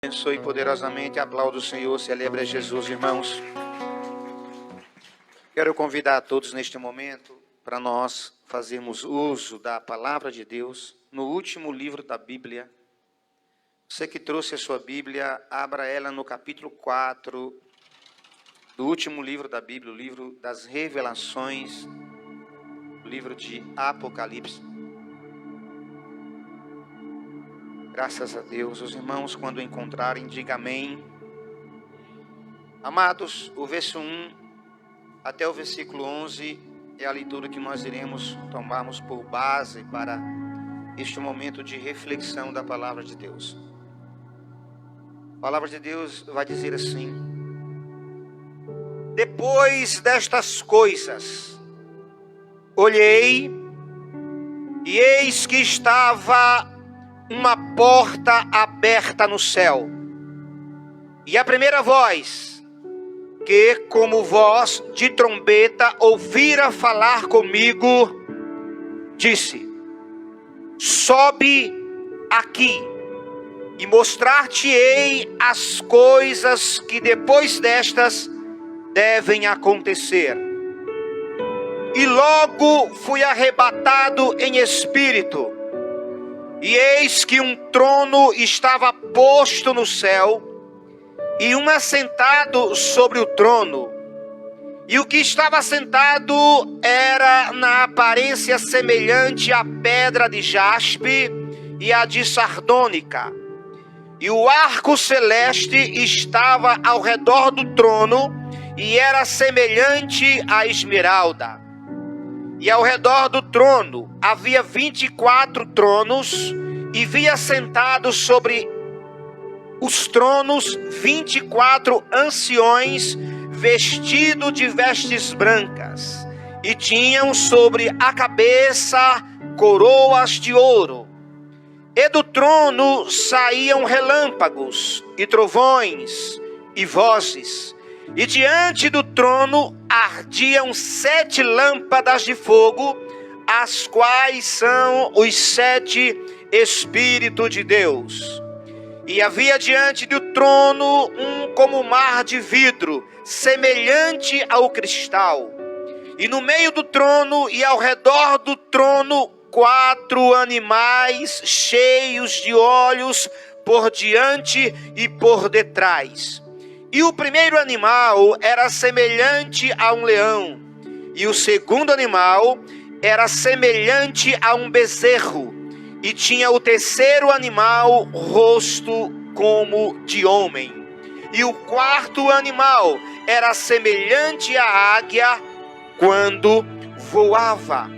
Abençoe poderosamente, aplauda o Senhor, celebre a Jesus, irmãos. Quero convidar a todos neste momento para nós fazermos uso da palavra de Deus no último livro da Bíblia. Você que trouxe a sua Bíblia, abra ela no capítulo 4 do último livro da Bíblia, o livro das Revelações, o livro de Apocalipse. Graças a Deus. Os irmãos, quando encontrarem, digam amém. Amados, o verso 1 até o versículo 11 é a leitura que nós iremos tomarmos por base para este momento de reflexão da palavra de Deus. A palavra de Deus vai dizer assim: depois destas coisas, olhei, e eis que estava uma porta aberta no céu. E a primeira voz, que como voz de trombeta ouvira falar comigo, disse: sobe aqui, e mostrar-te-ei as coisas que depois destas devem acontecer. E logo fui arrebatado em espírito, e eis que um trono estava posto no céu, e um assentado sobre o trono. E o que estava assentado era na aparência semelhante à pedra de jaspe e à de sardônica. E o arco celeste estava ao redor do trono, e era semelhante à esmeralda. E ao redor do trono havia 24 tronos, e via sentados sobre os tronos 24 anciões, vestidos de vestes brancas, e tinham sobre a cabeça coroas de ouro. E do trono saíam relâmpagos, e trovões, e vozes. E diante do trono ardiam 7 lâmpadas de fogo, as quais são os 7 Espíritos de Deus. E havia diante do trono um como mar de vidro, semelhante ao cristal. E no meio do trono e ao redor do trono 4 animais cheios de olhos por diante e por detrás. E o primeiro animal era semelhante a um leão, e o segundo animal era semelhante a um bezerro, e tinha o terceiro animal rosto como de homem. E o quarto animal era semelhante à águia quando voava.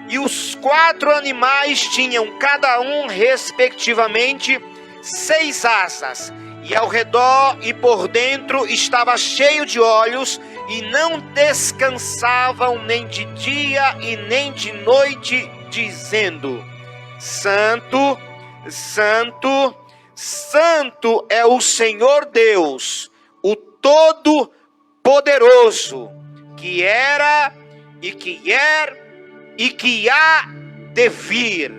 E os 4 animais tinham cada um, respectivamente, 6 asas, e ao redor e por dentro estava cheio de olhos, e não descansavam nem de dia e nem de noite, dizendo: Santo, Santo, Santo é o Senhor Deus, o Todo-Poderoso, que era e que e que há de vir.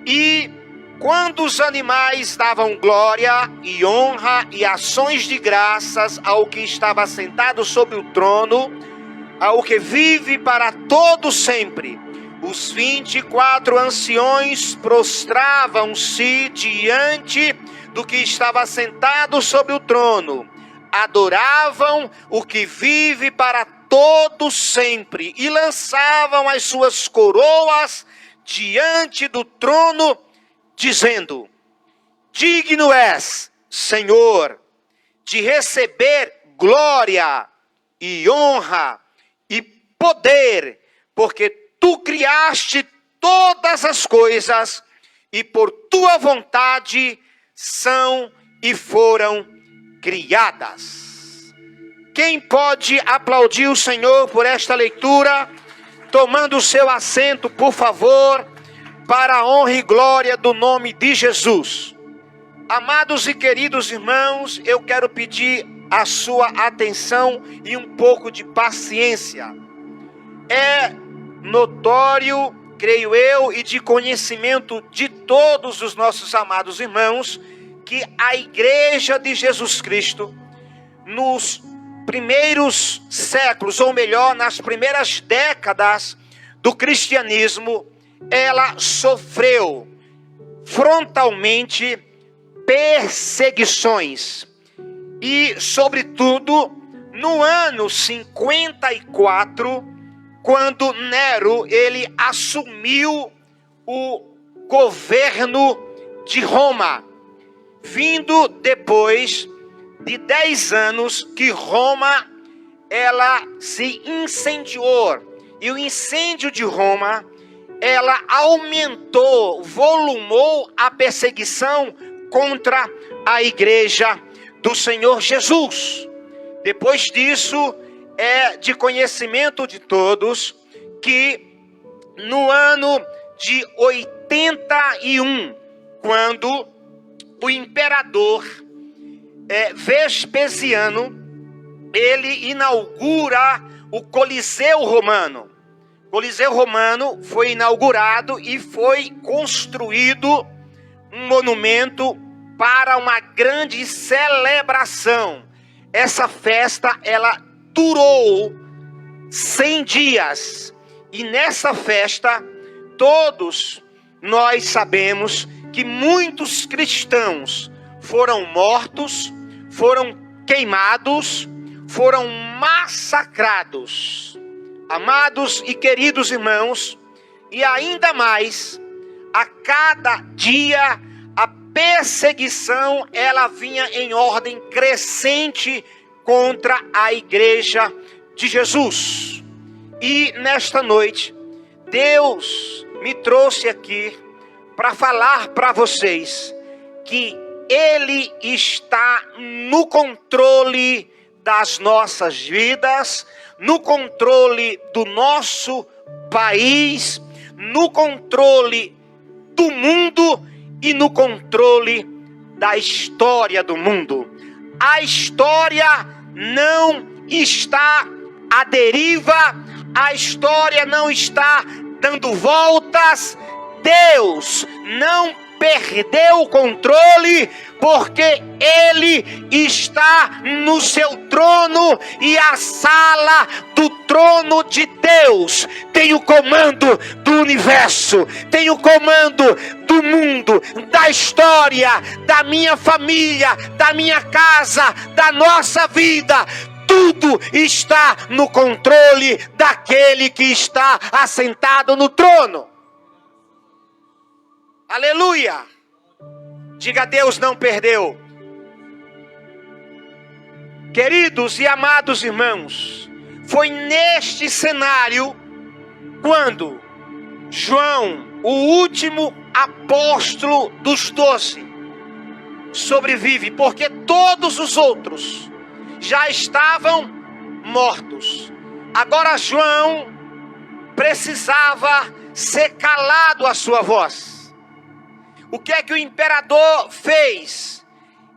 E quando os animais davam glória e honra e ações de graças ao que estava sentado sobre o trono, ao que vive para todo sempre, os 24 anciões prostravam-se diante do que estava sentado sobre o trono, adoravam o que vive para todo sempre, e lançavam as suas coroas diante do trono, dizendo: digno és, Senhor, de receber glória e honra e poder, porque tu criaste todas as coisas, e por tua vontade são e foram criadas. Quem pode aplaudir o Senhor por esta leitura, tomando o seu assento, por favor, para a honra e glória do nome de Jesus. Amados e queridos irmãos, eu quero pedir a sua atenção e um pouco de paciência. É notório, creio eu, e de conhecimento de todos os nossos amados irmãos, que a igreja de Jesus Cristo, nos primeiros séculos, ou melhor, nas primeiras décadas do cristianismo, ela sofreu frontalmente perseguições. E, sobretudo, no ano 54, quando Nero ele assumiu o governo de Roma, vindo depois de 10 anos que Roma ela se incendiou. E o incêndio de Roma, ela aumentou, volumou a perseguição contra a igreja do Senhor Jesus. Depois disso, é de conhecimento de todos que no ano de 81, quando o imperador Vespasiano, ele inaugura o Coliseu Romano. O Coliseu Romano foi inaugurado e foi construído um monumento para uma grande celebração. Essa festa, ela durou 100 dias. E nessa festa, todos nós sabemos que muitos cristãos foram mortos, foram queimados, foram massacrados. Amados e queridos irmãos, e ainda mais, a cada dia a perseguição ela vinha em ordem crescente contra a igreja de Jesus. E nesta noite, Deus me trouxe aqui para falar para vocês que Ele está no controle das nossas vidas, no controle do nosso país, no controle do mundo e no controle da história do mundo. A história não está à deriva, a história não está dando voltas. Deus não perdeu o controle, porque Ele está no seu trono, e a sala do trono de Deus tem o comando do universo, tem o comando do mundo, da história, da minha família, da minha casa, da nossa vida. Tudo está no controle daquele que está assentado no trono. Aleluia! Diga, Deus não perdeu. Queridos e amados irmãos, foi neste cenário quando João, o último apóstolo dos 12, sobrevive, porque todos os outros já estavam mortos. Agora João precisava ser calado a sua voz. O que é que o imperador fez?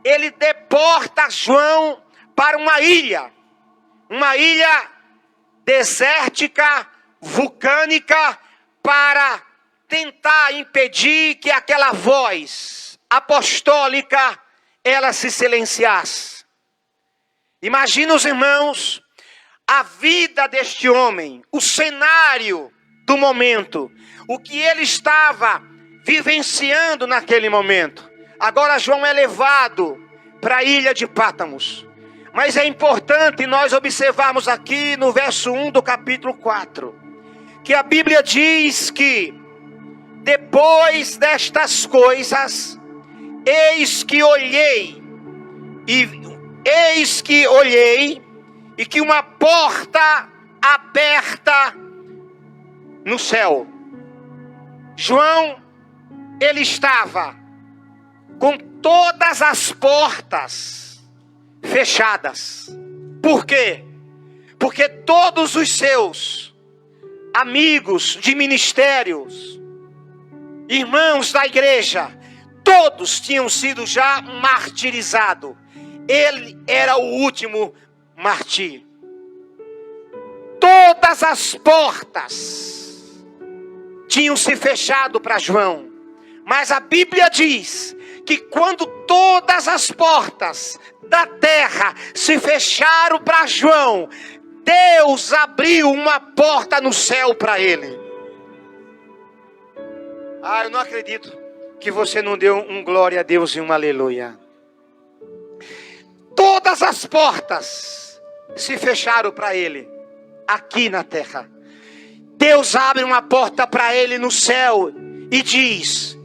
Ele deporta João para uma ilha desértica, vulcânica, para tentar impedir que aquela voz apostólica ela se silenciasse. Imagina os irmãos, a vida deste homem, o cenário do momento, o que ele estava vivenciando naquele momento. Agora João é levado para a ilha de Pátmos. Mas é importante nós observarmos aqui no verso 1 do capítulo 4, que a Bíblia diz que depois destas coisas, eis que olhei e que uma porta aberta no céu. João, ele estava com todas as portas fechadas. Por quê? Porque todos os seus amigos de ministérios, irmãos da igreja, todos tinham sido já martirizados. Ele era o último mártir. Todas as portas tinham se fechado para João. Mas a Bíblia diz que quando todas as portas da terra se fecharam para João, Deus abriu uma porta no céu para ele. Eu não acredito que você não deu um glória a Deus e um aleluia. Todas as portas se fecharam para ele aqui na terra. Deus abre uma porta para ele no céu e diz: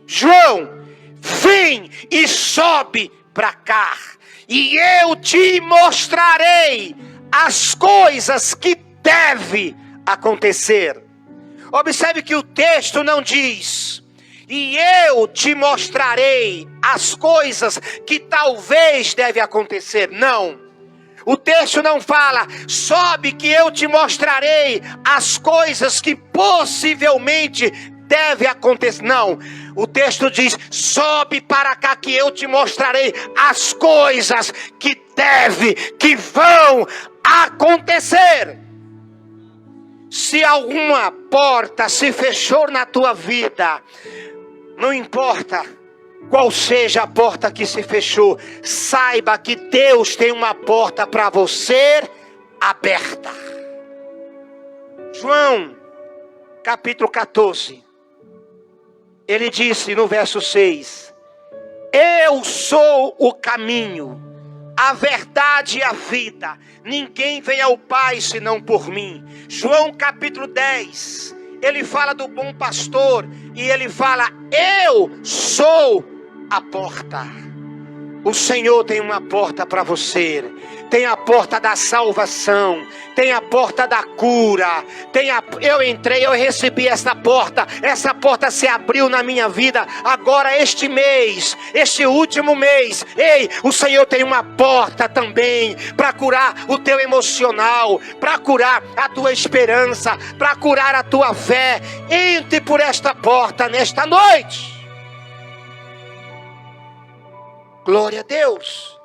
João, vem e sobe para cá, e eu te mostrarei as coisas que devem acontecer. Observe que o texto não diz: e eu te mostrarei as coisas que talvez devem acontecer. Não. O texto não fala: sobe que eu te mostrarei as coisas que possivelmente devem acontecer. Não. O texto diz: sobe para cá que eu te mostrarei as coisas que vão acontecer. Se alguma porta se fechou na tua vida, não importa qual seja a porta que se fechou, saiba que Deus tem uma porta para você aberta. João, capítulo 14, ele disse no verso 6: eu sou o caminho, a verdade e a vida, ninguém vem ao Pai senão por mim. João capítulo 10, ele fala do bom pastor, e ele fala: eu sou a porta. O Senhor tem uma porta para você. Tem a porta da salvação, tem a porta da cura, eu entrei, eu recebi essa porta se abriu na minha vida, agora este mês, este último mês. Ei, o Senhor tem uma porta também, para curar o teu emocional, para curar a tua esperança, para curar a tua fé. Entre por esta porta nesta noite. Glória a Deus.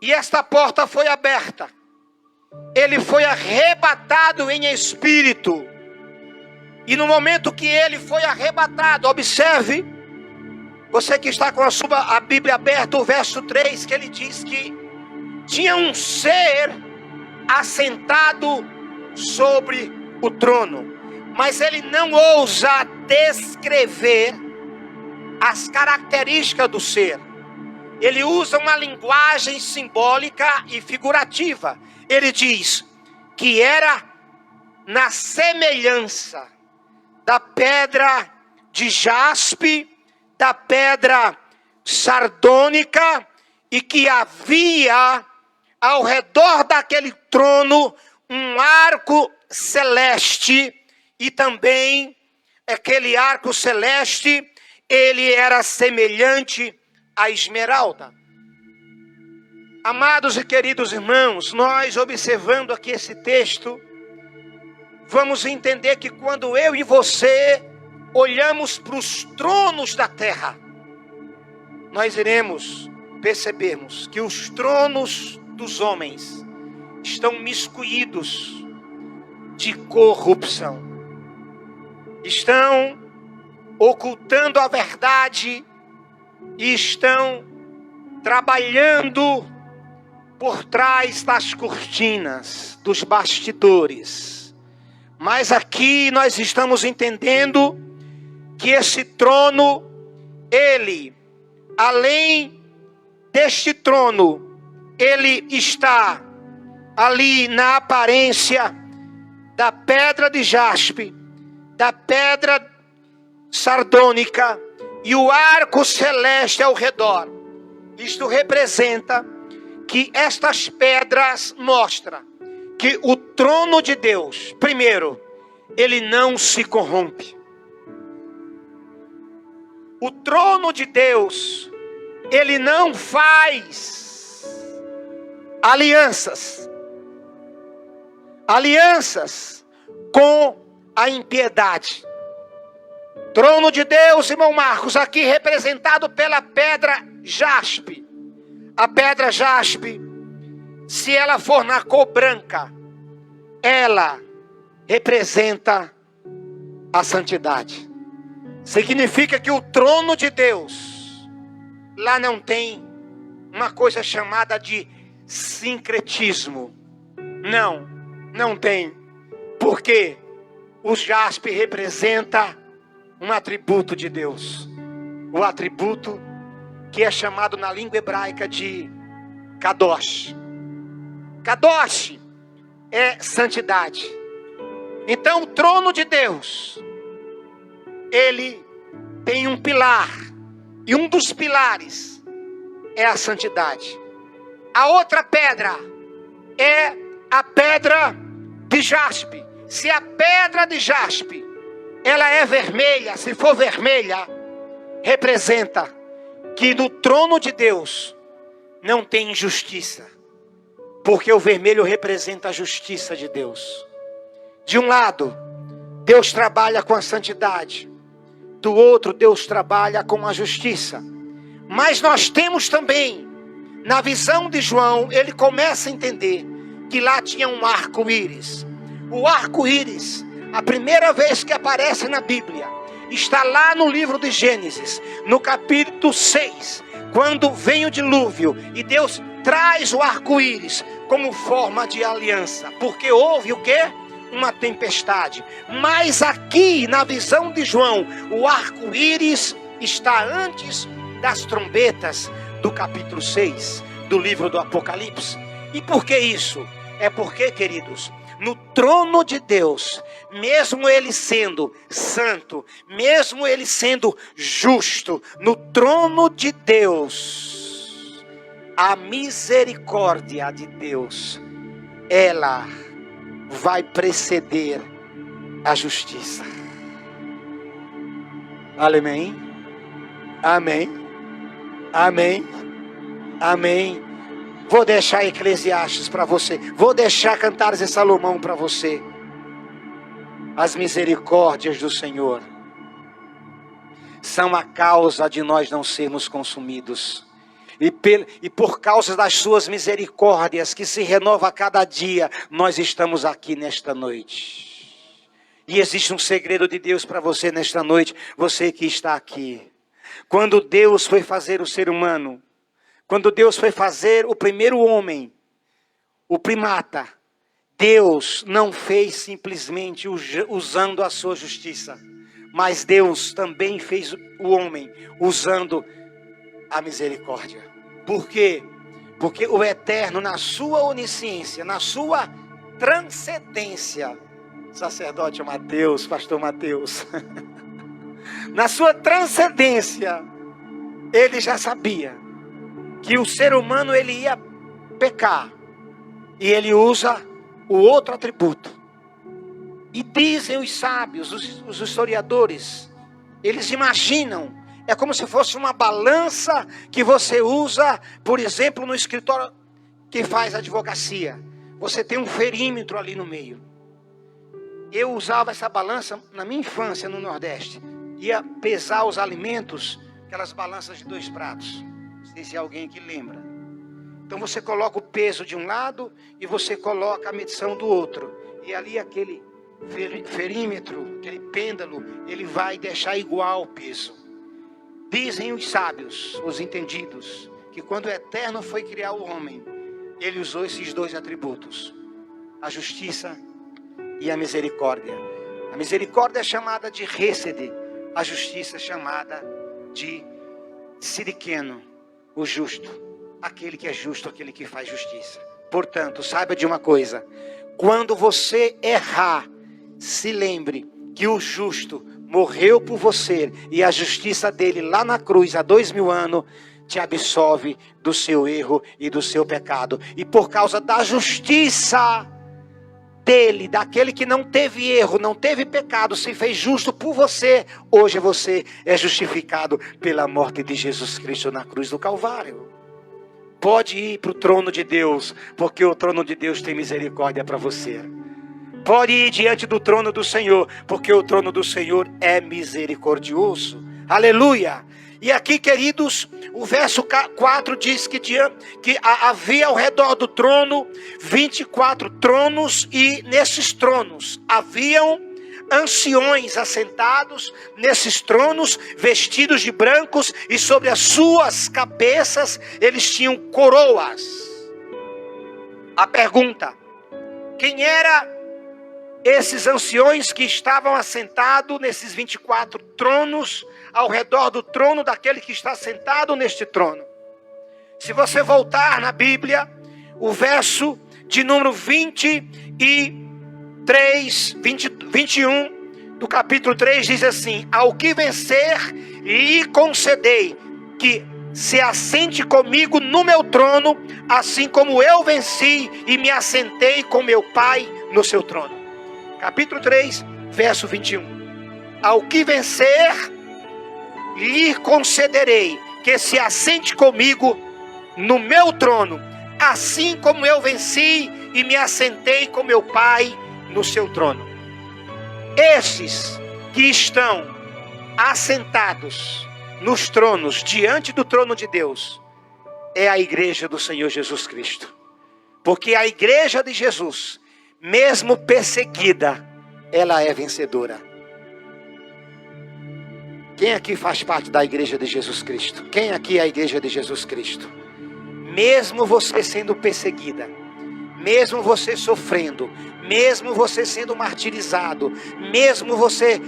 E esta porta foi aberta. Ele foi arrebatado em espírito. E no momento que ele foi arrebatado, observe, você que está com a Bíblia aberta, o verso 3, que ele diz que tinha um ser assentado sobre o trono. Mas ele não ousa descrever as características do ser. Ele usa uma linguagem simbólica e figurativa. Ele diz que era na semelhança da pedra de jaspe, da pedra sardônica, e que havia ao redor daquele trono um arco celeste, e também aquele arco celeste, ele era semelhante a esmeralda. Amados e queridos irmãos, nós observando aqui esse texto, vamos entender que quando eu e você olhamos para os tronos da terra, nós iremos percebermos que os tronos dos homens estão miscuídos de corrupção, estão ocultando a verdade e estão trabalhando por trás das cortinas, dos bastidores. Mas aqui nós estamos entendendo que esse trono, ele, além deste trono, ele está ali na aparência da pedra de jaspe, da pedra sardônica e o arco celeste ao redor. Isto representa que estas pedras mostram que o trono de Deus, primeiro, ele não se corrompe. O trono de Deus, ele não faz alianças com a impiedade. Trono de Deus, irmão Marcos, aqui representado pela pedra jaspe. A pedra jaspe, se ela for na cor branca, ela representa a santidade. Significa que o trono de Deus, lá não tem uma coisa chamada de sincretismo. Não tem. Porque o jaspe representa um atributo de Deus. O atributo que é chamado na língua hebraica de Kadosh. Kadosh é santidade. Então o trono de Deus, ele tem um pilar. E um dos pilares é a santidade. A outra pedra é a pedra de jaspe. Se a pedra de jaspe, ela é vermelha, se for vermelha, representa que no trono de Deus não tem injustiça. Porque o vermelho representa a justiça de Deus. De um lado, Deus trabalha com a santidade. Do outro, Deus trabalha com a justiça. Mas nós temos também, na visão de João, ele começa a entender que lá tinha um arco-íris. O arco-íris, a primeira vez que aparece na Bíblia, está lá no livro de Gênesis, no capítulo 6, quando vem o dilúvio e Deus traz o arco-íris como forma de aliança. Porque houve o quê? Uma tempestade. Mas aqui, na visão de João, o arco-íris está antes das trombetas do capítulo 6 do livro do Apocalipse. E por que isso? É porque, queridos, no trono de Deus, mesmo ele sendo santo, mesmo ele sendo justo, no trono de Deus, a misericórdia de Deus, ela vai preceder a justiça. Amém? Amém? Amém? Amém? Vou deixar Eclesiastes para você. Vou deixar Cantares de Salomão para você. As misericórdias do Senhor são a causa de nós não sermos consumidos. E por causa das suas misericórdias, que se renova a cada dia, nós estamos aqui nesta noite. E existe um segredo de Deus para você nesta noite, você que está aqui. Quando Deus foi fazer o ser humano, quando Deus foi fazer o primeiro homem, o primata, Deus não fez simplesmente usando a sua justiça, mas Deus também fez o homem usando a misericórdia. Por quê? Porque o Eterno, na sua onisciência, na sua transcendência, sacerdote Mateus, pastor Mateus, na sua transcendência, ele já sabia que o ser humano ele ia pecar, e ele usa o outro atributo. E dizem os sábios, os historiadores, eles imaginam, é como se fosse uma balança que você usa, por exemplo, no escritório que faz advocacia. Você tem um ferímetro ali no meio. Eu usava essa balança na minha infância no Nordeste. Ia pesar os alimentos, aquelas balanças de 2 pratos. Não sei se alguém aqui lembra. Então você coloca o peso de um lado e você coloca a medição do outro. E ali aquele ferímetro, aquele pêndulo, ele vai deixar igual o peso. Dizem os sábios, os entendidos, que quando o Eterno foi criar o homem, ele usou esses 2 atributos, a justiça e a misericórdia. A misericórdia é chamada de Hesed, a justiça é chamada de Siriqueno, o justo, aquele que é justo, aquele que faz justiça. Portanto, saiba de uma coisa, quando você errar, se lembre que o justo morreu por você, e a justiça dele lá na cruz há 2000 anos te absolve do seu erro e do seu pecado. E por causa da justiça dele, daquele que não teve erro, não teve pecado, se fez justo por você, hoje você é justificado pela morte de Jesus Cristo na cruz do Calvário. Pode ir para o trono de Deus, porque o trono de Deus tem misericórdia para você. Pode ir diante do trono do Senhor, porque o trono do Senhor é misericordioso. Aleluia! E aqui, queridos, o verso 4 diz que havia ao redor do trono 24 tronos, e nesses tronos haviam anciões assentados nesses tronos, vestidos de brancos, e sobre as suas cabeças eles tinham coroas. A pergunta: quem era esses anciões que estavam assentados nesses 24 tronos, ao redor do trono daquele que está sentado neste trono? Se você voltar na Bíblia, o verso de número 21 do capítulo 3 diz assim: ao que vencer, lhe concedei que se assente comigo no meu trono, assim como eu venci e me assentei com meu Pai no seu trono. Capítulo 3, verso 21. Ao que vencer, lhe concederei que se assente comigo no meu trono, assim como eu venci e me assentei com meu Pai no seu trono. Estes que estão assentados nos tronos, diante do trono de Deus, é a igreja do Senhor Jesus Cristo. Porque a igreja de Jesus, mesmo perseguida, ela é vencedora. Quem aqui faz parte da igreja de Jesus Cristo? Quem aqui é a igreja de Jesus Cristo? Mesmo você sendo perseguida, mesmo você sofrendo, mesmo você sendo martirizado, mesmo você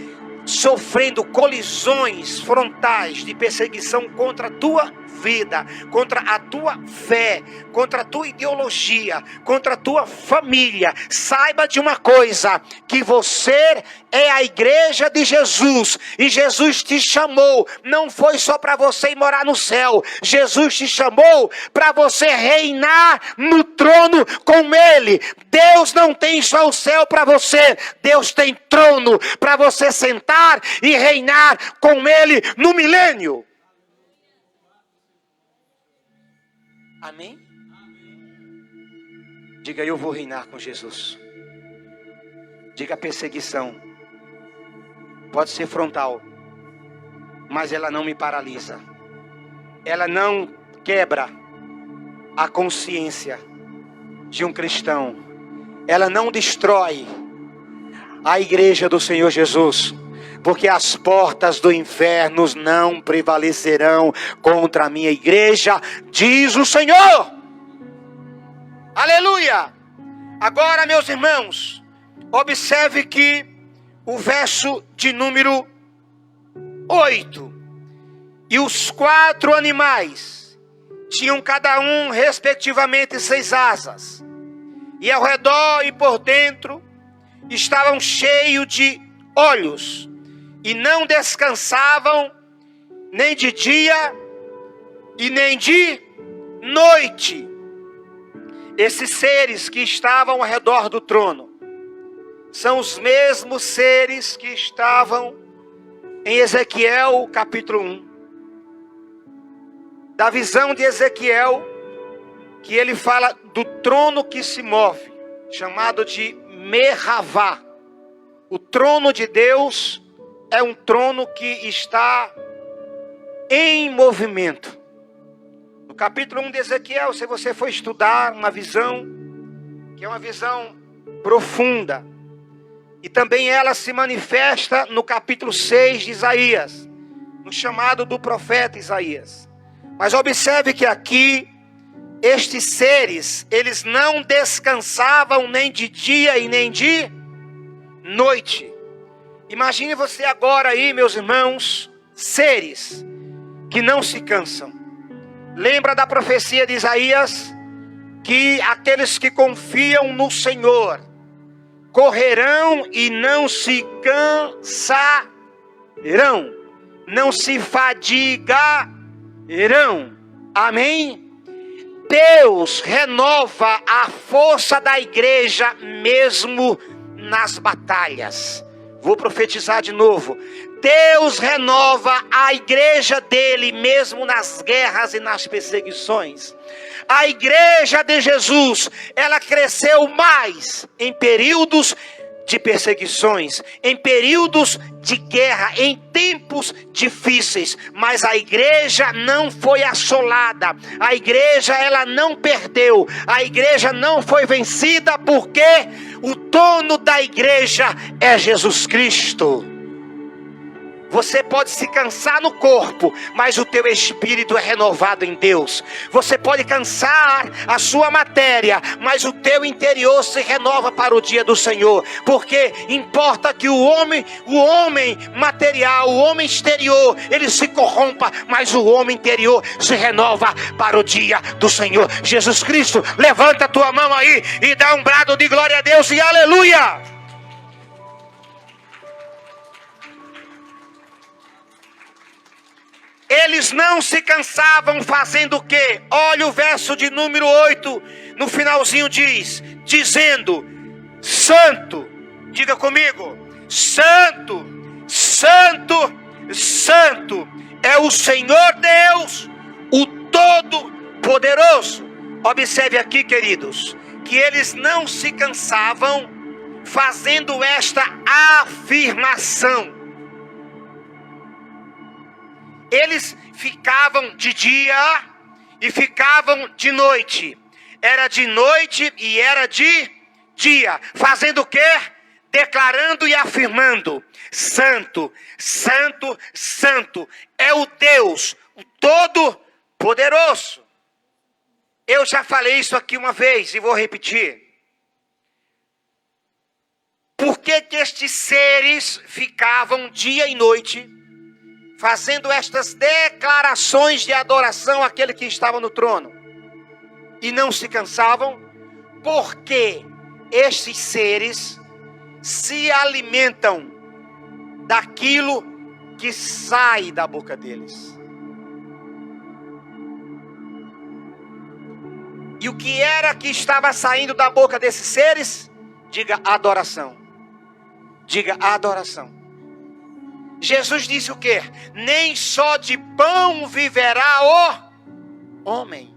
sofrendo colisões frontais de perseguição contra a tua vida, contra a tua fé, contra a tua ideologia, contra a tua família, saiba de uma coisa, que você é a igreja de Jesus, e Jesus te chamou, não foi só para você ir morar no céu, Jesus te chamou para você reinar no trono com Ele. Deus não tem só o céu para você, Deus tem trono para você sentar e reinar com Ele no milênio. Amém? Diga: eu vou reinar com Jesus. Diga: a perseguição pode ser frontal, mas ela não me paralisa. Ela não quebra a consciência de um cristão. Ela não destrói a igreja do Senhor Jesus. Porque as portas do inferno não prevalecerão contra a minha igreja, diz o Senhor. Aleluia! Agora, meus irmãos, observe que o verso de número 8. E os 4 animais tinham cada um respectivamente 6 asas. E ao redor e por dentro estavam cheios de olhos. E não descansavam nem de dia e nem de noite. Esses seres que estavam ao redor do trono são os mesmos seres que estavam em Ezequiel capítulo 1. Da visão de Ezequiel, que ele fala do trono que se move, chamado de Merravá. O trono de Deus é um trono que está em movimento. No capítulo 1 de Ezequiel, se você for estudar uma visão, que é uma visão profunda, e também ela se manifesta no capítulo 6 de Isaías, no chamado do profeta Isaías. Mas observe que aqui, estes seres, eles não descansavam nem de dia e nem de noite. Imagine você agora aí, meus irmãos, seres que não se cansam. Lembra da profecia de Isaías? Que aqueles que confiam no Senhor correrão e não se cansarão, não se fadigarão. Amém? Deus renova a força da igreja mesmo nas batalhas. Vou profetizar de novo. Deus renova a igreja dele mesmo nas guerras e nas perseguições. A igreja de Jesus, ela cresceu mais em períodos de perseguições, em períodos de guerra, em tempos difíceis, mas a igreja não foi assolada, a igreja ela não perdeu, a igreja não foi vencida, porque O dono da igreja é Jesus Cristo. Você pode se cansar no corpo, mas o teu espírito é renovado em Deus. Você pode cansar a sua matéria, mas o teu interior se renova para o dia do Senhor. Porque importa que o homem material, o homem exterior, ele se corrompa, mas o homem interior se renova para o dia do Senhor Jesus Cristo. Levanta a tua mão aí e dá um brado de glória a Deus e aleluia! Eles não se cansavam fazendo o quê? Olha o verso de número 8, no finalzinho diz, dizendo, Santo, diga comigo, Santo, Santo, Santo, é o Senhor Deus, o Todo-Poderoso. Observe aqui, queridos, que eles não se cansavam fazendo esta afirmação. Eles ficavam de dia e ficavam de noite. Era de noite e era de dia. Fazendo o quê? Declarando e afirmando. Santo, Santo, Santo. É o Deus, o Todo-Poderoso. Eu já falei isso aqui uma vez e vou repetir. Por que estes seres ficavam dia e noite fazendo estas declarações de adoração àquele que estava no trono e não se cansavam? Porque estes seres se alimentam daquilo que sai da boca deles. E o que era que estava saindo da boca desses seres? Diga adoração. Diga adoração. Jesus disse o quê? Nem só de pão viverá o homem,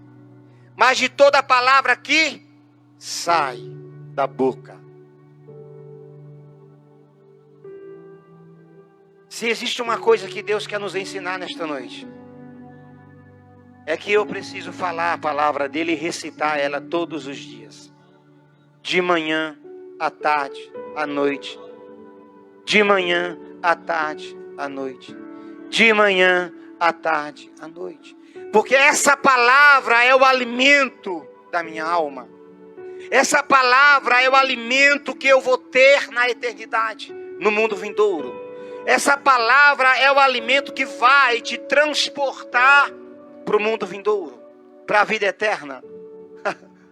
mas de toda palavra que sai da boca. Se existe uma coisa que Deus quer nos ensinar nesta noite, é que eu preciso falar a palavra dele e recitar ela todos os dias. De manhã, à tarde, à noite. De manhã, à tarde, à noite. De manhã, à tarde, à noite. Porque essa palavra é o alimento da minha alma. Essa palavra é o alimento que eu vou ter na eternidade, no mundo vindouro. Essa palavra é o alimento que vai te transportar para o mundo vindouro, para a vida eterna.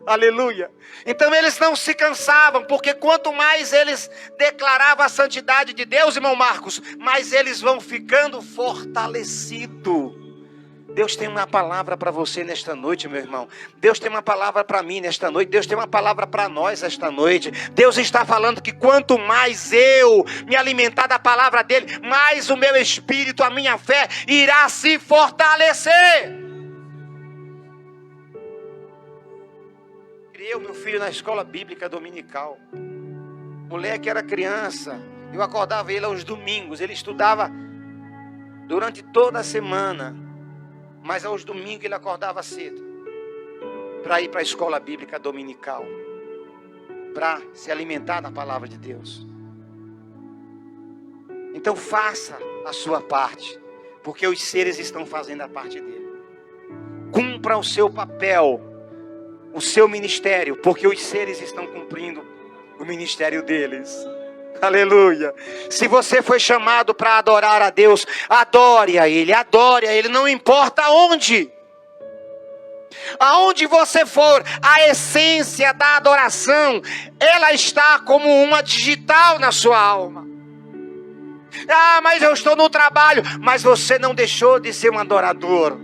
Aleluia. Então eles não se cansavam, porque quanto mais eles declaravam a santidade de Deus, irmão Marcos, mais eles vão ficando fortalecidos. Deus tem uma palavra para você nesta noite, meu irmão. Deus tem uma palavra para mim nesta noite. Deus tem uma palavra para nós esta noite. Deus está falando que quanto mais eu me alimentar da palavra dele, mais o meu espírito, a minha fé irá se fortalecer. Criei o meu filho na escola bíblica dominical. Moleque era criança. Eu acordava ele aos domingos. Ele estudava durante toda a semana. Mas aos domingos ele acordava cedo para ir para a escola bíblica dominical, para se alimentar da palavra de Deus. Então faça a sua parte, porque os seres estão fazendo a parte dele. Cumpra o seu papel, o seu ministério, porque os seres estão cumprindo o ministério deles. Aleluia. Se você foi chamado para adorar a Deus, adore a Ele, não importa onde. Aonde você for, a essência da adoração, ela está como uma digital na sua alma. Ah, mas eu estou no trabalho, mas você não deixou de ser um adorador.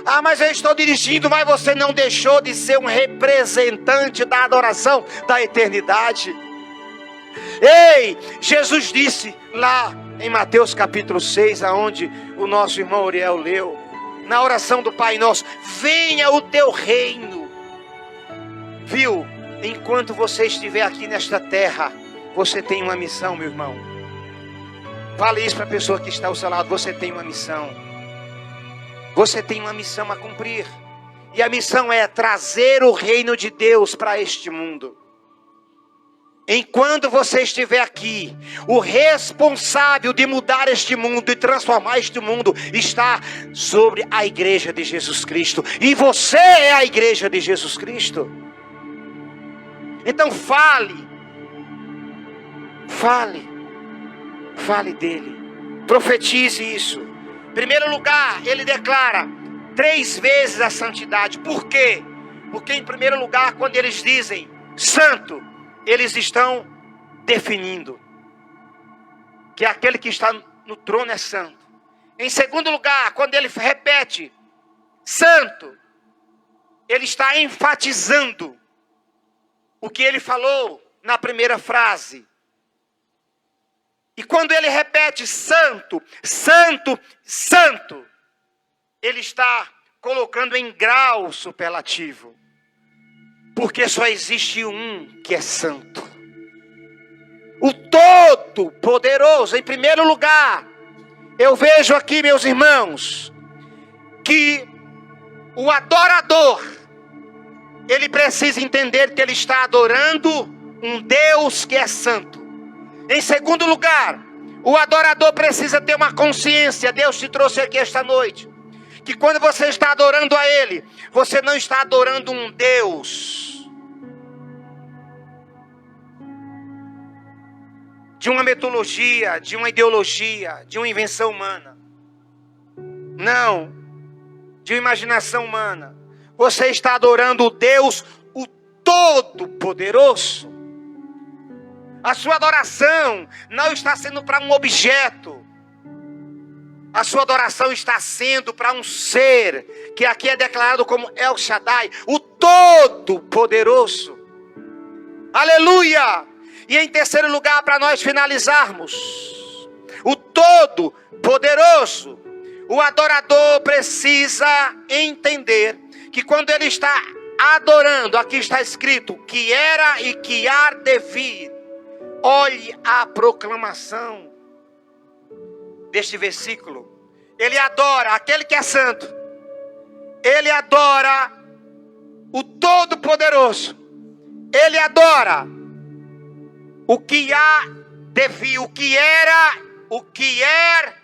Ah, mas eu estou dirigindo, mas você não deixou de ser um representante da adoração da eternidade. Ei, Jesus disse lá em Mateus capítulo 6, aonde o nosso irmão Uriel leu, na oração do Pai Nosso: venha o teu reino. Viu? Enquanto você estiver aqui nesta terra, você tem uma missão, meu irmão. Fale isso para a pessoa que está ao seu lado: você tem uma missão. Você tem uma missão a cumprir. E a missão é trazer o reino de Deus para este mundo. enquanto você estiver aqui, o responsável de mudar este mundo e transformar este mundo está sobre a igreja de Jesus Cristo. E você é a igreja de Jesus Cristo. Então fale dele. Profetize isso. Em primeiro lugar, ele declara 3 vezes a santidade. Por quê? Porque em primeiro lugar, quando eles dizem santo, eles estão definindo que aquele que está no trono é santo. Em segundo lugar, quando ele repete santo, ele está enfatizando o que ele falou na primeira frase. E quando ele repete santo, santo, santo, ele está colocando em grau superlativo. Porque só existe um que é santo. O Todo-Poderoso. Em primeiro lugar, eu vejo aqui, meus irmãos, que o adorador, ele precisa entender que ele está adorando um Deus que é santo. Em segundo lugar, o adorador precisa ter uma consciência. Deus te trouxe aqui esta noite, que quando você está adorando a Ele, você não está adorando um Deus de uma mitologia, de uma ideologia, de uma invenção humana. Não, de uma imaginação humana. Você está adorando o Deus, o Todo-Poderoso. A sua adoração não está sendo para um objeto. A sua adoração está sendo para um ser, que aqui é declarado como El Shaddai, o Todo-Poderoso. Aleluia! E em terceiro lugar, para nós finalizarmos, o Todo-Poderoso, o adorador precisa entender que quando ele está adorando, aqui está escrito que era e que há de vir. Olhe a proclamação deste versículo. Ele adora aquele que é santo. Ele adora o Todo-Poderoso. Ele adora o que há de vir, o que era, o que é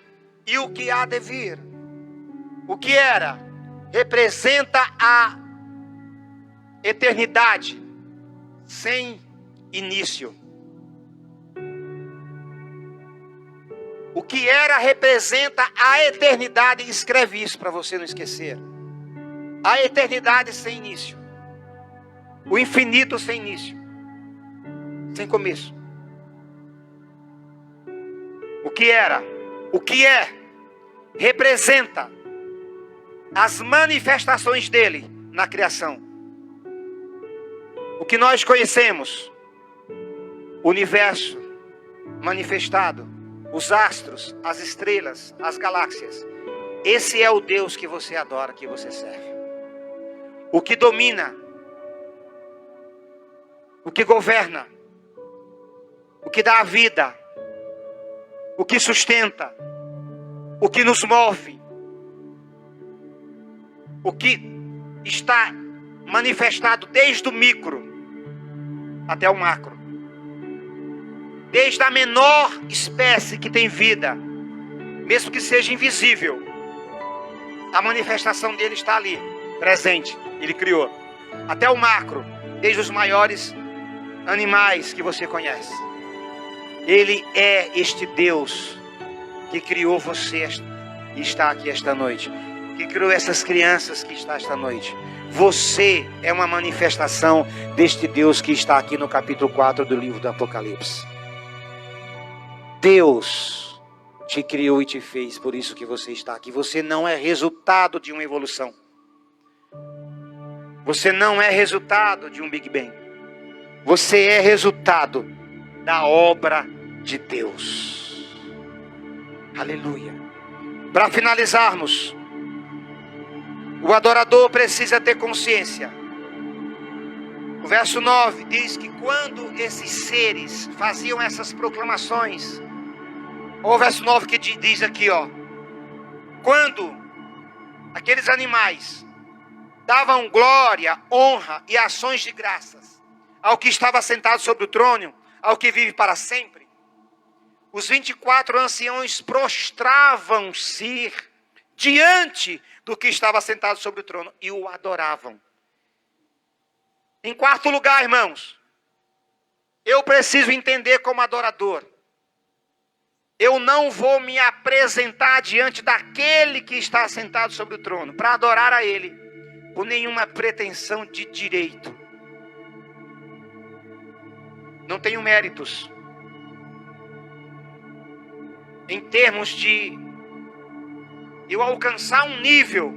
e o que há de vir. O que era representa a eternidade sem início. O que era representa a eternidade. Escreve isso para você não esquecer. A eternidade sem início. O infinito sem início. Sem começo. O que era, o que é, representa as manifestações dele na criação. O que nós conhecemos. O universo manifestado. Os astros, as estrelas, as galáxias. Esse é o Deus que você adora, que você serve. O que domina, o que governa, o que dá a vida, o que sustenta, o que nos move, o que está manifestado desde o micro até o macro. Desde a menor espécie que tem vida, mesmo que seja invisível, a manifestação dele está ali, presente. Ele criou. Até o macro, desde os maiores animais que você conhece. Ele é este Deus que criou você e está aqui esta noite. Que criou essas crianças que está esta noite. Você é uma manifestação deste Deus que está aqui no capítulo 4 do livro do Apocalipse. Deus te criou e te fez, por isso que você está aqui. Você não é resultado de uma evolução. Você não é resultado de um Big Bang. Você é resultado da obra de Deus. Aleluia. Para finalizarmos, o adorador precisa ter consciência. O verso 9 diz que quando esses seres faziam essas proclamações, o verso 9 que diz aqui, ó, quando aqueles animais davam glória, honra e ações de graças ao que estava sentado sobre o trono, ao que vive para sempre, os 24 anciãos prostravam-se diante do que estava sentado sobre o trono e o adoravam. Em quarto lugar, irmãos, eu preciso entender como adorador. Eu não vou me apresentar diante daquele que está sentado sobre o trono para adorar a ele por nenhuma pretensão de direito. Não tenho méritos em termos de eu alcançar um nível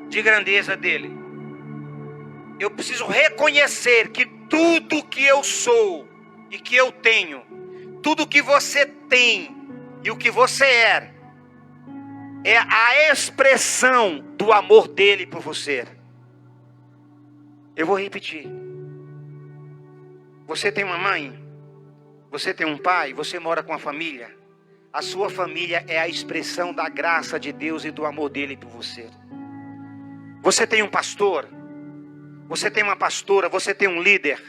de grandeza dele. Eu preciso reconhecer que tudo que eu sou e que eu tenho, tudo que você tem e o que você é a expressão do amor dele por você. Eu vou repetir. Você tem uma mãe, você tem um pai, você mora com a família. A sua família é a expressão da graça de Deus e do amor dele por você. Você tem um pastor, você tem uma pastora, você tem um líder.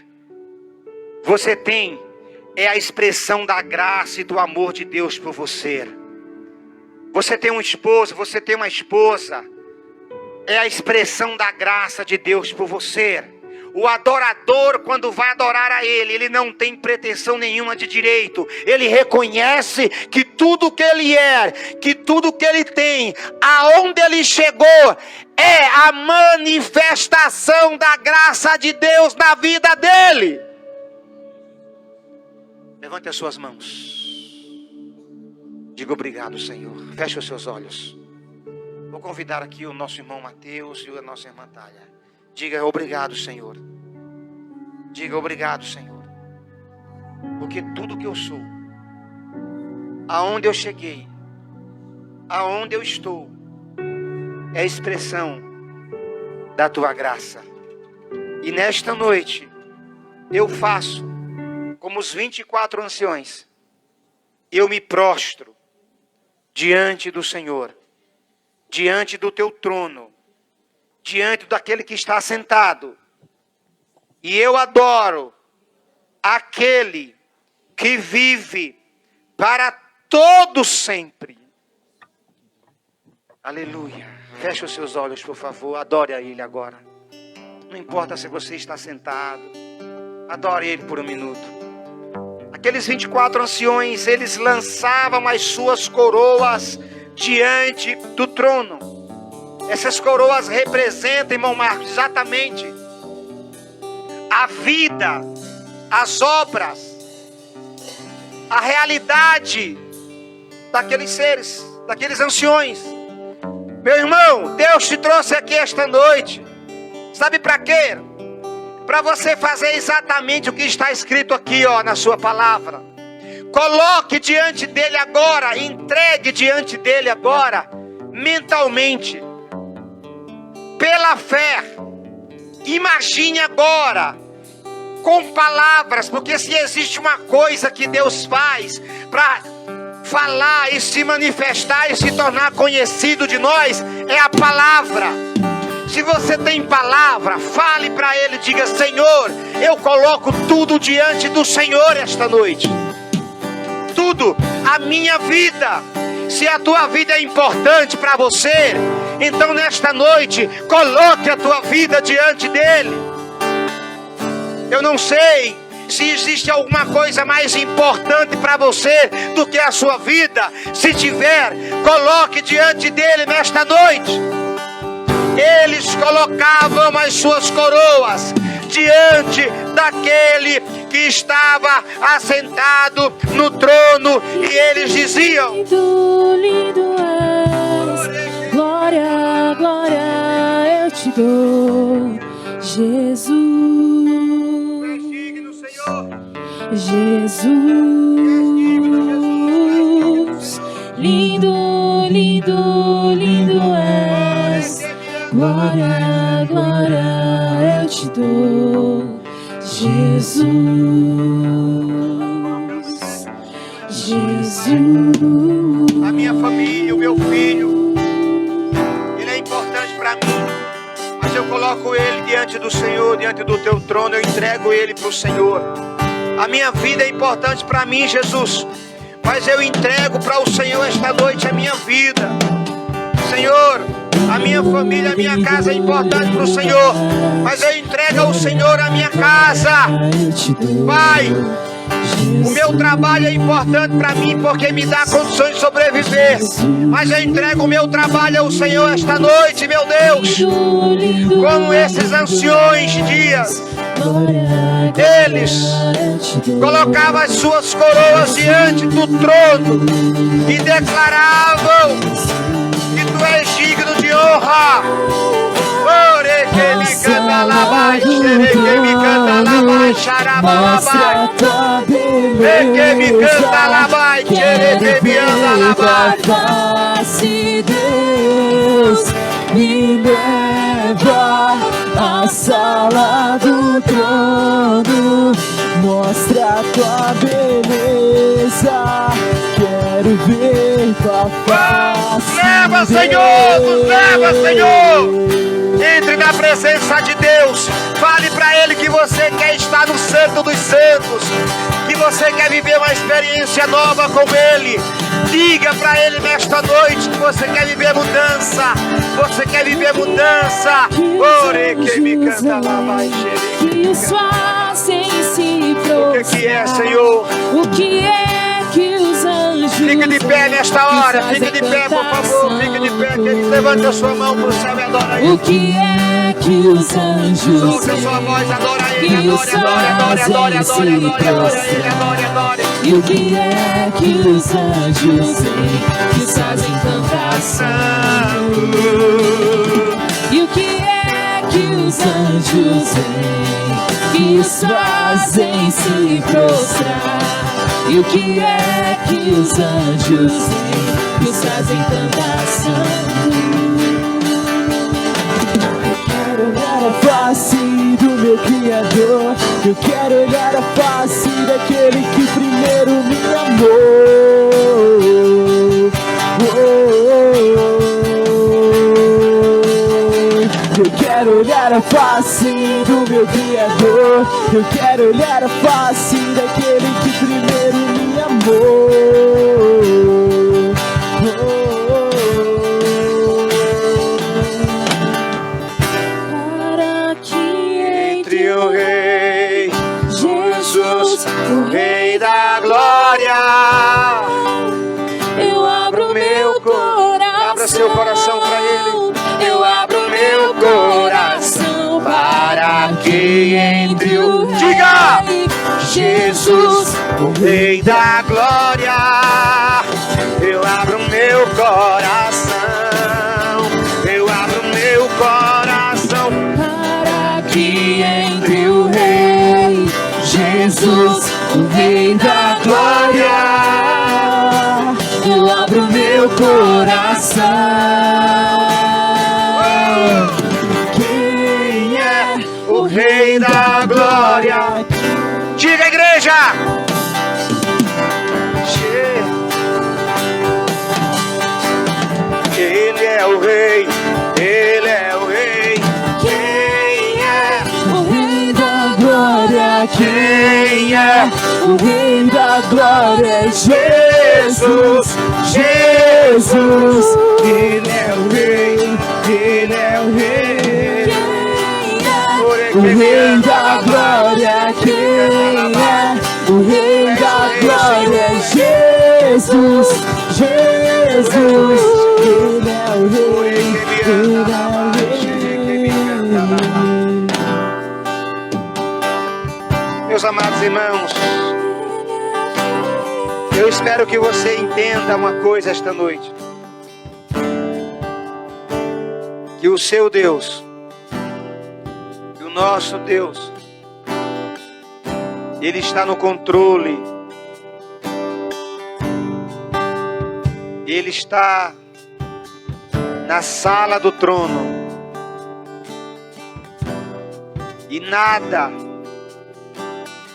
Você é a expressão da graça e do amor de Deus por você. Você tem um esposo, você tem uma esposa. É a expressão da graça de Deus por você. O adorador, quando vai adorar a ele, ele não tem pretensão nenhuma de direito. Ele reconhece que tudo que ele é, que tudo que ele tem, aonde ele chegou, é a manifestação da graça de Deus na vida dele. Levante as suas mãos. Diga obrigado, Senhor. Feche os seus olhos. Vou convidar aqui o nosso irmão Mateus e a nossa irmã Thalia. Diga obrigado, Senhor. Diga obrigado, Senhor. Porque tudo que eu sou, aonde eu cheguei, aonde eu estou, é expressão da tua graça. E nesta noite, eu faço como os 24 anciões. Eu me prostro diante do Senhor, diante do teu trono, diante daquele que está sentado. E eu adoro aquele que vive para todo sempre. Aleluia. Feche os seus olhos, por favor. Adore a ele agora. Não importa se você está sentado. Adore ele por um minuto. Aqueles 24 anciões, eles lançavam as suas coroas diante do trono. Essas coroas representam, irmão Marcos, exatamente a vida, as obras, a realidade daqueles seres, daqueles anciões. Meu irmão, Deus te trouxe aqui esta noite. Sabe para quê? Para você fazer exatamente o que está escrito aqui, na sua palavra. Coloque diante dele agora, entregue diante dele agora, mentalmente, pela fé. Imagine agora, com palavras, porque se existe uma coisa que Deus faz para falar e se manifestar e se tornar conhecido de nós, é a palavra. Se você tem palavra, fale para ele, diga: Senhor, eu coloco tudo diante do Senhor esta noite. Tudo, a minha vida. Se a tua vida é importante para você, então nesta noite, coloque a tua vida diante dele. Eu não sei se existe alguma coisa mais importante para você do que a sua vida. Se tiver, coloque diante dele nesta noite. Eles colocavam as suas coroas diante daquele que estava assentado no trono, e eles diziam: Lindo, lindo és, glória, glória eu te dou, Jesus, Jesus, lindo, lindo, lindo és, glória, glória eu te dou, Jesus, Jesus. A minha família, o meu filho, ele é importante para mim, mas eu coloco ele diante do Senhor, diante do teu trono, eu entrego ele para o Senhor. A minha vida é importante para mim, Jesus, mas eu entrego para o Senhor esta noite a minha vida. Senhor, a minha família, a minha casa é importante para o Senhor, mas eu entrego ao Senhor a minha casa. Pai, o meu trabalho é importante para mim porque me dá condições de sobreviver, mas eu entrego o meu trabalho ao Senhor esta noite, meu Deus. Como esses anciões dias, eles colocavam as suas coroas diante do trono e declaravam que tu és digno de honra. Ore que me canta lá baixo, que me canta lá baixo, xarababai. Que me canta lá baixo, que me anda lá baixo. Deus me leva à sala do trono, mostra a tua beleza, quero ver tua face. Leva, Senhor, nos leva, Senhor. Entre na presença de Deus. Fale para Ele que você quer estar no Santo dos Santos, que você quer viver uma experiência nova com Ele. Diga para Ele nesta noite que você quer viver mudança. Você quer viver mudança. Ore que me canta lá vai que os fazem se prostrar. O que é, Senhor? O que é que os anjos fique de pé nesta hora, fique de pé, por favor, fique de pé, querido. Levante a sua mão para o céu e adora Ele. O que é que os anjos Solte a sua voz, adora Ele, adore, adore, adore, adore, adore, adore Ele, adore, adore. E o que é que os anjos que fazem cantação? E o que é que os anjos que os fazem se prostrar? E o que é que os anjos que os fazem cantação? Eu quero olhar a face do meu Criador, eu quero olhar a face daquele que primeiro me amou. Eu quero olhar a face do meu Criador, eu quero olhar a face daquele que primeiro me amou. Para que entre o Rei Jesus, o Rei da Glória, eu abro meu coração. Abra seu coração para Ele. Eu abro meu coração para que entre o Diga! Jesus, o Rei da Glória. Eu abro meu coração, eu abro meu coração para que entre o Rei Jesus, o Rei da Glória. Eu abro meu coração. o Rei da Glória. Diga, igreja! Ele é o Rei, Ele é o Rei. Quem é o Rei da Glória? Quem é o Rei da Glória? Jesus, Jesus. Ele é o Rei, Ele é o Rei. O Rei da Glória, quem é? O Rei da Glória, Jesus, Jesus. Ele é o Rei, Ele é o Rei. Meus amados irmãos, eu espero que você entenda uma coisa esta noite. Que o seu Deus, o nosso Deus, Ele está no controle. Ele está na sala do trono. E nada,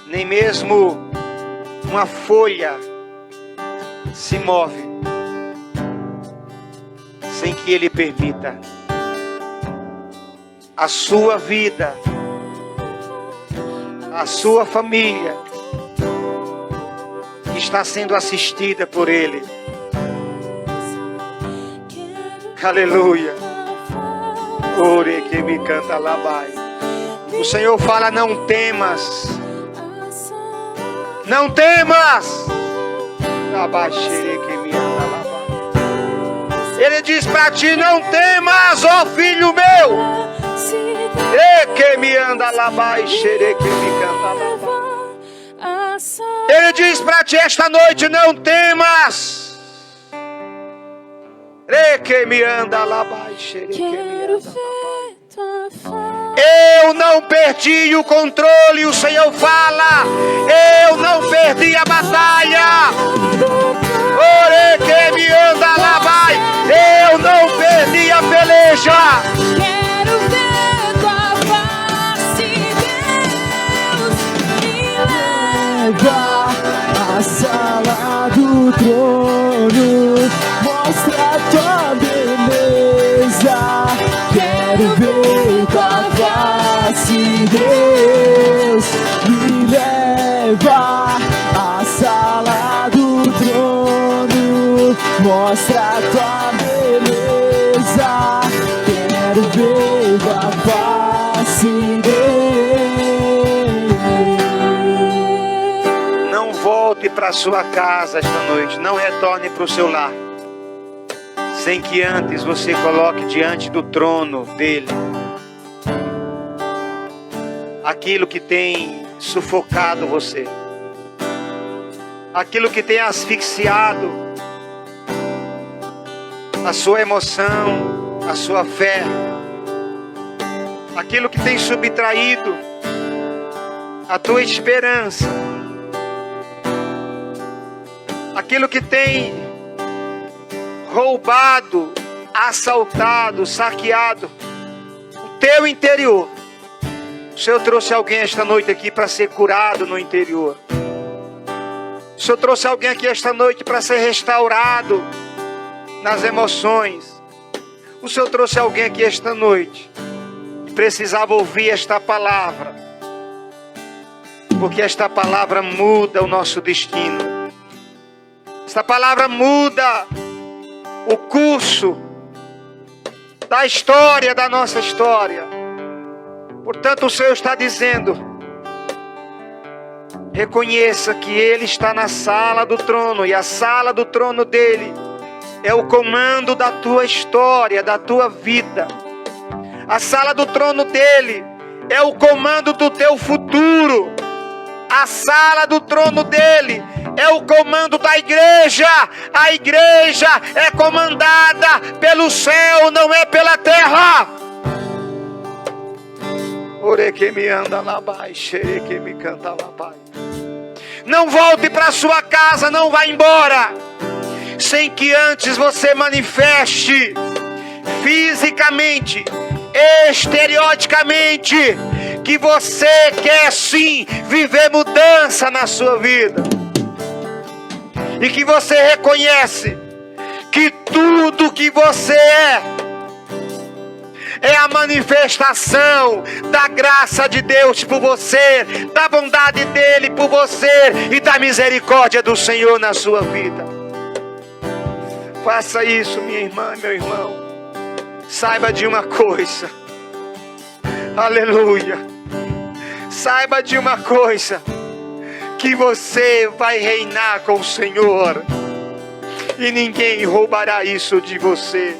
nem mesmo uma folha se move sem que Ele permita. a sua vida, a sua família está sendo assistida por Ele. Aleluia. Ore que me canta labai. O Senhor fala: não temas. Não temas. Ele diz para ti: não temas, ó filho meu. E que me anda labai, xere que me canta labai. Ele diz para ti esta noite: não temas. E que me anda labai, xere que me anda labai. Eu não perdi o controle, o Senhor fala. Eu não perdi a batalha. Ore que me anda lá vai. Eu não perdi a peleja. Quero ver tua face, Deus, me leva à sala do trono, mostra tua beleza. Quero ver tua face, Deus, me leva à sala do trono, mostra tua beleza. Quero ver tua face, Deus. Não volte para sua casa esta noite, não retorne para o seu lar, sem que antes você coloque diante do trono dele aquilo que tem sufocado você, aquilo que tem asfixiado a sua emoção, a sua fé, aquilo que tem subtraído a tua esperança, aquilo que tem roubado, assaltado, saqueado o teu interior. O Senhor trouxe alguém esta noite aqui para ser curado no interior. O Senhor trouxe alguém aqui esta noite para ser restaurado nas emoções. O Senhor trouxe alguém aqui esta noite que precisava ouvir esta palavra, porque esta palavra muda o nosso destino. Esta palavra muda o curso da história, da nossa história. Portanto, o Senhor está dizendo: reconheça que Ele está na sala do trono, e a sala do trono dEle é o comando da tua história, da tua vida. A sala do trono dEle é o comando do teu futuro. A sala do trono dEle é o comando da igreja. A igreja é comandada pelo céu, não é pela terra. Ore que me anda lá baixo, que me canta lá baixo. Não volte para sua casa, não vá embora sem que antes você manifeste fisicamente, exterioticamente, que você quer sim viver mudança na sua vida, e que você reconhece que tudo que você é a manifestação da graça de Deus por você, da bondade dele por você e da misericórdia do Senhor na sua vida. Faça isso, minha irmã e meu irmão. Saiba de uma coisa. Aleluia. Saiba de uma coisa, que você vai reinar com o Senhor e ninguém roubará isso de você.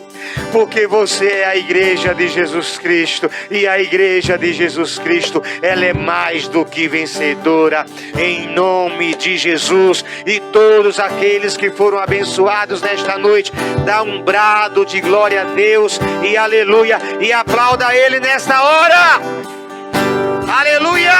Porque você é a igreja de Jesus Cristo, e a igreja de Jesus Cristo, ela é mais do que vencedora, em nome de Jesus. E todos aqueles que foram abençoados nesta noite, dá um brado de glória a Deus e aleluia, e aplauda Ele nesta hora. Aleluia.